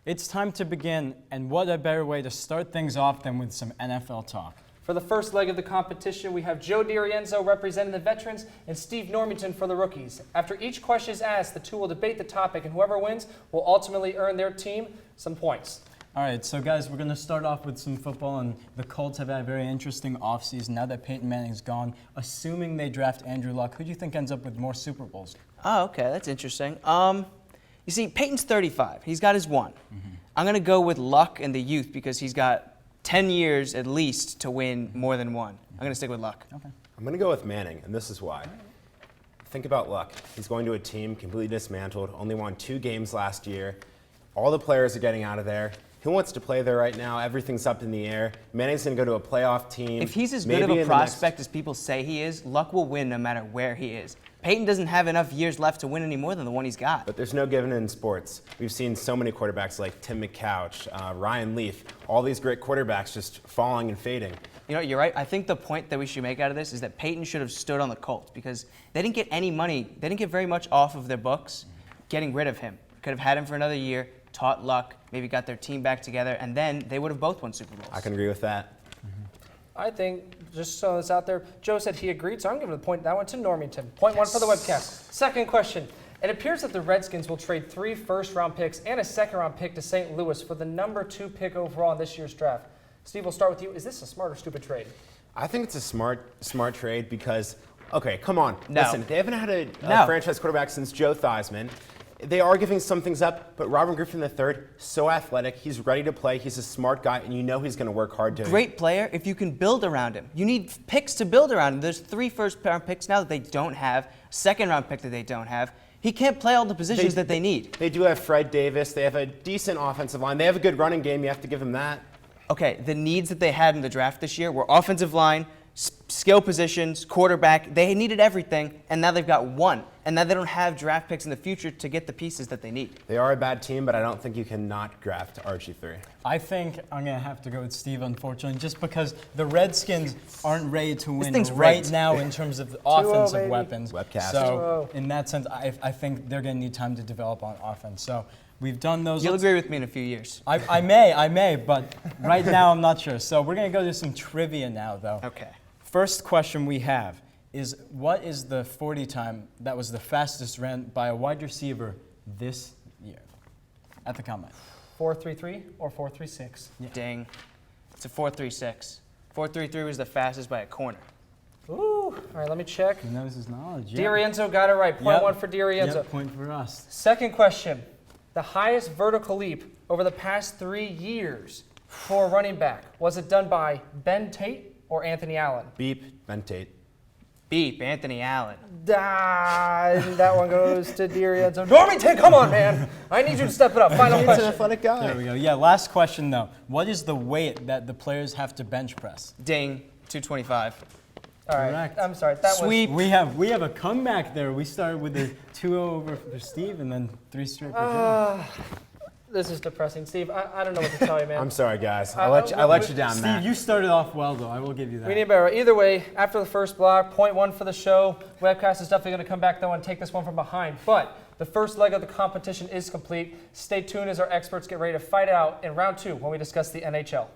It's time to begin, and what a better way to start things off than with some NFL talk. For the first leg of the competition, we have Joe DiRienzo representing the veterans and Steve Normington for the rookies. After each question is asked, the two will debate the topic, and whoever wins will ultimately earn their team some points. All right, so guys, we're going to start off with some football, and the Colts have had a very interesting offseason now that Peyton Manning's gone. Assuming they draft Andrew Luck, who do you think ends up with more Super Bowls? Oh, okay, that's interesting. You see, Peyton's 35. He's got his one. I'm going to go with Luck and the youth because he's got 10 years at least to win more than one. I'm going to stick with Luck. Okay. I'm going to go with Manning, and this is why. Think about Luck. He's going to a team completely dismantled, only won 2 games last year. All the players are getting out of there. Who wants to play there right now? Everything's up in the air. Manning's going to go to a playoff team. If he's as good of a prospect as people say he is, Luck will win no matter where he is. Peyton doesn't have enough years left to win any more than the one he's got. But there's no giving in sports. We've seen so many quarterbacks like Tim McCouch, Ryan Leaf, all these great quarterbacks just falling and fading. You know, you're right. I think the point that we should make out of this is that Peyton should have stood on the Colts because they didn't get any money. They didn't get very much off of their books getting rid of him. Could have had him for another year, taught Luck, maybe got their team back together, and then they would have both won Super Bowls. I can agree with that. I think, just so it's out there, Joe said he agreed, so I'm giving that one to Normington. Point one for the webcast. Second question. It appears that the Redskins will trade 3 first-round picks and a second-round pick to St. Louis for the number 2 pick overall in this year's draft. Steve, we'll start with you. Is this a smart or stupid trade? I think it's a smart trade because, okay, come on. No. Listen, they haven't had a No. franchise quarterback since Joe Theismann. They are giving some things up, but Robert Griffin III, so athletic, he's ready to play, he's a smart guy, and you know he's going to work hard to Great player if you can build around him. You need picks to build around him. There's 3 first-round picks now that they don't have, second-round pick that they don't have. He can't play all the positions that they need. They do have Fred Davis. They have a decent offensive line. They have a good running game. You have to give them that. Okay, the needs that they had in the draft this year were offensive line, skill positions, quarterback. They needed everything, and now they've got one. And now they don't have draft picks in the future to get the pieces that they need. They are a bad team, but I don't think you can not draft RG3. I think I'm going to have to go with Steve, unfortunately, just because the Redskins aren't ready to win thing's right rigged. now in terms of the offensive baby. weapons. Webcast. So in that sense, I think they're going to need time to develop on offense. So we've done those. You'll agree with me in a few years. I may, but right now I'm not sure. So we're going to go to some trivia now, though. Okay. First question we have is, what is the 40 time that was the fastest ran by a wide receiver this year at the combine? 4.33 or 4.36? Ding. It's a 4.36. 4.33 was the fastest by a corner. Ooh. All right, let me check. He knows his knowledge. DiRienzo got it right. Point one for DiRienzo. Yep, point for us. Second question. The highest vertical leap over the past 3 years for a running back, was it done by Ben Tate or Anthony Allen? Beep, Ben Tate. Beep, Anthony Allen. That one goes to DiRienzo. Normington, come on, man. I need you to step it up. Final He's an question. athletic guy. There we go. Yeah, last question, though. What is the weight that the players have to bench press? Ding, 225. All right. Correct. I'm sorry. That Sweep. We have a comeback there. We started with a 2-0 over for Steve and then 3 straight for Joe. This is depressing. Steve, I don't know what to tell you, man. I'm sorry, guys. I let you down, Steve, Matt. you started off well, though. I will give you that. We need better. Either way, after the first block, point one for the show. Webcast is definitely going to come back, though, and take this one from behind. But the first leg of the competition is complete. Stay tuned as our experts get ready to fight out in round 2 when we discuss the NHL.